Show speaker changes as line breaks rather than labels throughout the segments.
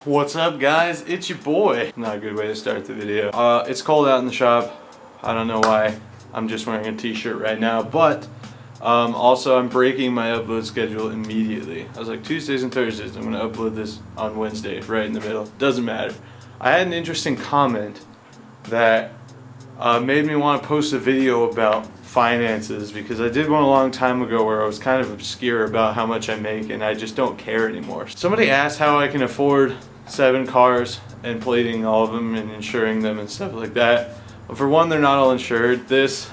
What's up guys, it's your boy. Not a good way to start the video. It's cold out in the shop. I don't know why. I'm just wearing a t-shirt right now, but also I'm breaking my upload schedule immediately. I was like, Tuesdays and Thursdays, I'm gonna upload this on Wednesday, right in the middle. Doesn't matter. I had an interesting comment that made me want to post a video about finances, because I did one a long time ago where I was kind of obscure about how much I make and I just don't care anymore. Somebody asked how I can afford 7 cars and plating all of them and insuring them and stuff like that. But for one, they're not all insured. This,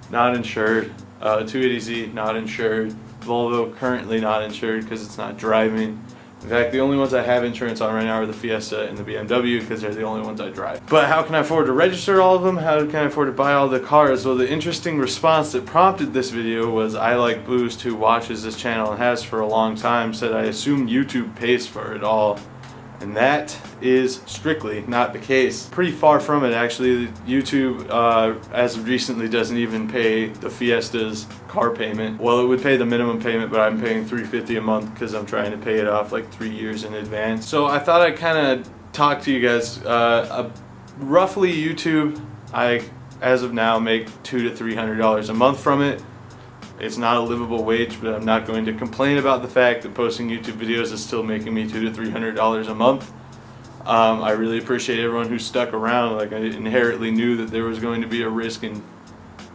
not insured. 280Z, not insured. Volvo, currently not insured because it's not driving. In fact, the only ones I have insurance on right now are the Fiesta and the BMW, because they're the only ones I drive. But how can I afford to register all of them? How can I afford to buy all the cars? Well, the interesting response that prompted this video was I Like Boost, who watches this channel and has for a long time, said I assume YouTube pays for it all. And that is strictly not the case. Pretty far from it, actually. YouTube, as of recently, doesn't even pay the Fiesta's car payment. Well, it would pay the minimum payment, but I'm paying $350 a month because I'm trying to pay it off like 3 years in advance. So I thought I'd kind of talk to you guys. Roughly, YouTube, I, as of now, make $200 to $300 a month from it. It's not a livable wage, but I'm not going to complain about the fact that posting YouTube videos is still making me $200 to $300 a month. I really appreciate everyone who stuck around. Like, I inherently knew that there was going to be a risk in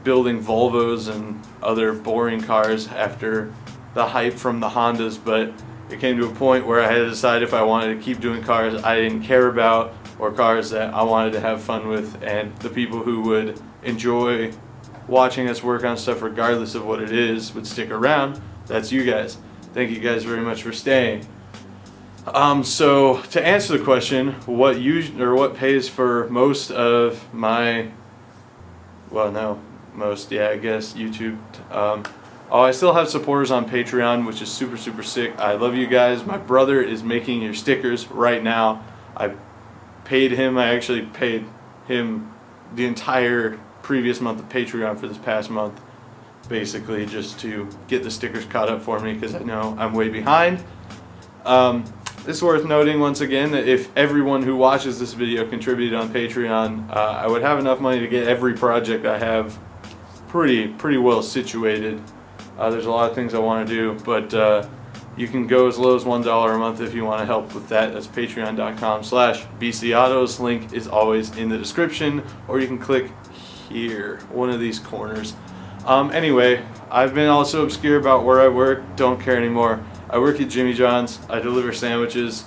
building Volvos and other boring cars after the hype from the Hondas, but it came to a point where I had to decide if I wanted to keep doing cars I didn't care about, or cars that I wanted to have fun with, and the people who would enjoy watching us work on stuff regardless of what it is would stick around. That's you guys. Thank you guys very much for staying. So to answer the question, what pays for most of my, well, no, most, yeah, I guess YouTube. Oh, I still have supporters on Patreon, which is super sick. I love you guys. My brother is making your stickers right now. I paid him. I actually paid him the entire previous month of Patreon for this past month, basically just to get the stickers caught up for me, because I know I'm way behind. It's worth noting once again that if everyone who watches this video contributed on Patreon, I would have enough money to get every project I have pretty well situated. There's a lot of things I want to do, but you can go as low as $1 a month if you want to help with that. That's patreon.com/bcautos. Link is always in the description, or you can click here, one of these corners. Anyway, I've been also obscure about where I work. Don't care anymore. I work at Jimmy John's. I deliver sandwiches.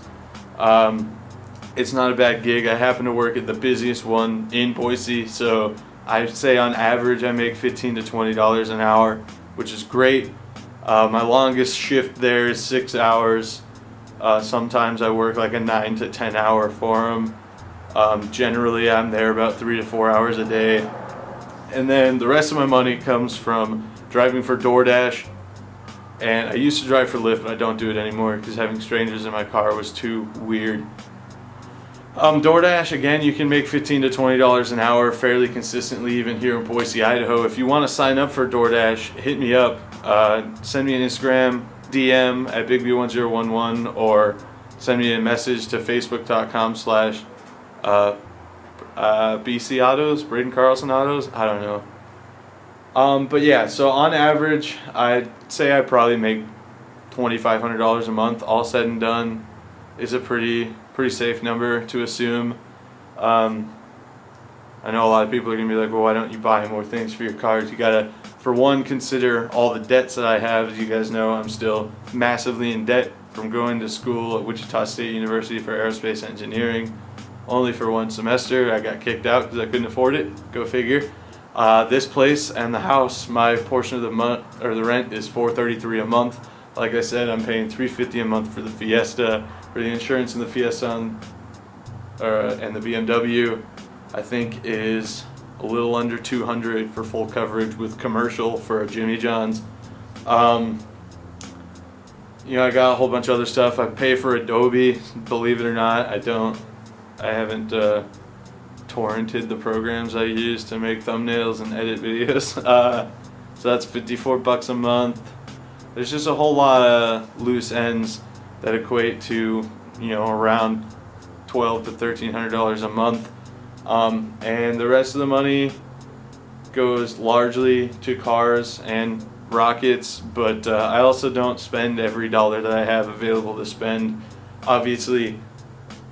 It's not a bad gig. I happen to work at the busiest one in Boise, so I'd say on average I make $15 to $20 an hour, which is great. My longest shift there is 6 hours. Sometimes I work like a 9 to 10 hour for them. Generally I'm there about 3 to 4 hours a day. And then the rest of my money comes from driving for DoorDash. And I used to drive for Lyft, but I don't do it anymore because having strangers in my car was too weird. DoorDash, again, you can make $15 to $20 an hour fairly consistently, even here in Boise, Idaho. If you want to sign up for DoorDash, hit me up. Send me an Instagram DM at BigB1011, or send me a message to Facebook.com/BC Autos, Braden Carlson Autos, I don't know. But yeah, so on average, I'd say I probably make $2,500 a month, all said and done. Is a pretty safe number to assume. I know a lot of people are gonna be like, well, why don't you buy more things for your cars? You gotta, for one, consider all the debts that I have. As you guys know, I'm still massively in debt from going to school at Wichita State University for aerospace engineering. Only for one semester. I got kicked out because I couldn't afford it. Go figure. This place and the house, my portion of the month, or the rent, is $433 a month. Like I said, I'm paying $350 a month for the Fiesta. For the insurance in the Fiesta and the BMW, I think is a little under $200 for full coverage with commercial for a Jimmy John's. You know, I got a whole bunch of other stuff. I pay for Adobe, believe it or not. I haven't torrented the programs I use to make thumbnails and edit videos. So that's $54 a month. There's just a whole lot of loose ends that equate to you know, around $1,200 to $1,300 a month, and the rest of the money goes largely to cars and rockets. But I also don't spend every dollar that I have available to spend. Obviously,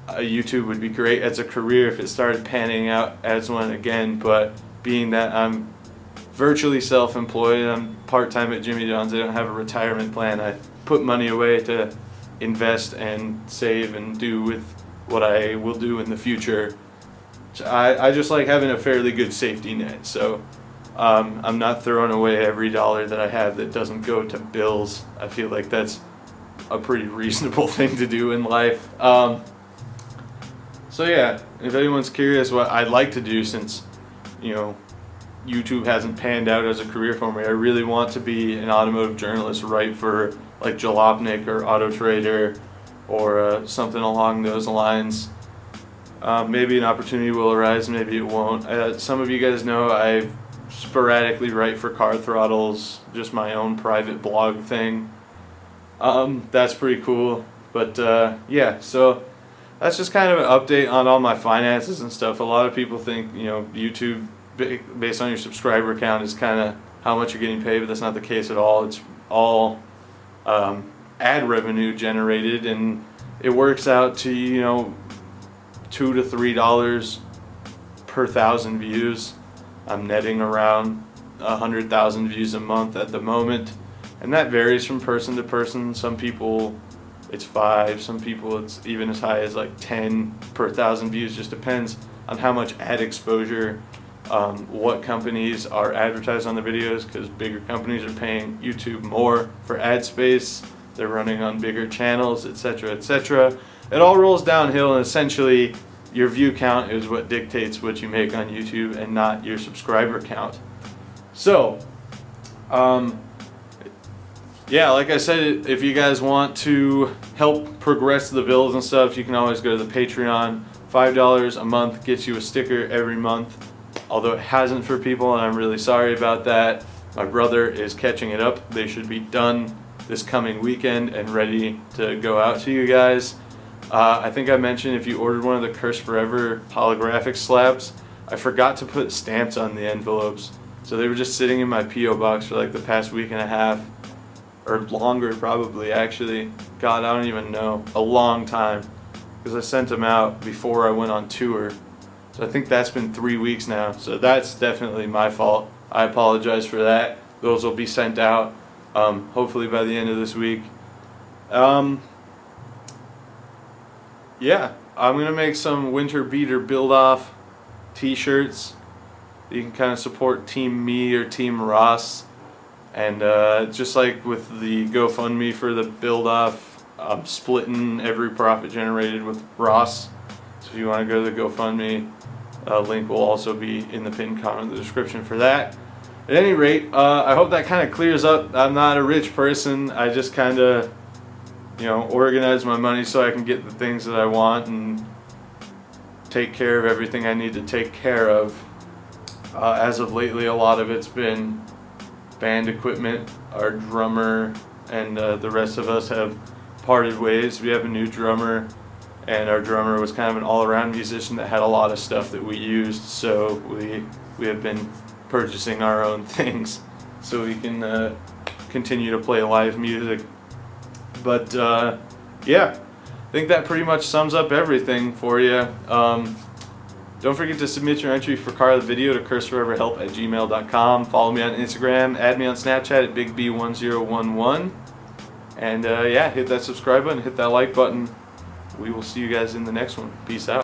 YouTube would be great as a career if it started panning out as one again, but being that I'm virtually self-employed, I'm part-time at Jimmy John's, I don't have a retirement plan. I put money away to invest and save and do with what I will do in the future. I just like having a fairly good safety net, so I'm not throwing away every dollar that I have that doesn't go to bills. I feel like that's a pretty reasonable thing to do in life. So yeah, if anyone's curious what I'd like to do, since, you know, YouTube hasn't panned out as a career for me, I really want to be an automotive journalist, write for like Jalopnik or Auto Trader or something along those lines. Maybe an opportunity will arise, maybe it won't. Some of you guys know I sporadically write for Car Throttles, just my own private blog thing. That's pretty cool. But yeah, so that's just kind of an update on all my finances and stuff. A lot of people think, you know, YouTube, based on your subscriber count, is kind of how much you're getting paid, but that's not the case at all. It's all ad revenue generated, and it works out to, you know, $2 to $3 per 1,000 views. I'm netting around 100,000 views a month at the moment, and that varies from person to person. Some people it's 5, some people it's even as high as like 10 per 1,000 views. Just depends on how much ad exposure, what companies are advertised on the videos, because bigger companies are paying YouTube more for ad space, they're running on bigger channels, etc., etc. It all rolls downhill, and essentially your view count is what dictates what you make on YouTube and not your subscriber count. So yeah, like I said, if you guys want to help progress the bills and stuff, you can always go to the Patreon. $5 a month gets you a sticker every month, although it hasn't for people, and I'm really sorry about that. My brother is catching it up. They should be done this coming weekend and ready to go out to you guys. I think I mentioned if you ordered one of the Curse Forever holographic slabs, I forgot to put stamps on the envelopes. So they were just sitting in my P.O. box for like the past week and a half. Or longer, probably, actually. God, I don't even know. A long time. Because I sent them out before I went on tour. So I think that's been 3 weeks now. So that's definitely my fault. I apologize for that. Those will be sent out hopefully by the end of this week. Yeah, I'm going to make some winter beater build-off t-shirts. You can kind of support Team Me or Team Ross. And just like with the GoFundMe for the build-off, I'm splitting every profit generated with Ross. So if you want to go to the GoFundMe, link will also be in the pinned comment in the description for that. At any rate, I hope that kind of clears up. I'm not a rich person. I just kind of, you know, organize my money so I can get the things that I want and take care of everything I need to take care of. As of lately, a lot of it's been band equipment. Our drummer and the rest of us have parted ways. We have a new drummer, and our drummer was kind of an all-around musician that had a lot of stuff that we used, so we have been purchasing our own things so we can continue to play live music. But yeah, I think that pretty much sums up everything for you. Don't forget to submit your entry for Car of the Video to curseforeverhelp@gmail.com. Follow me on Instagram, add me on Snapchat at BigB1011. And yeah, hit that subscribe button, hit that like button. We will see you guys in the next one. Peace out.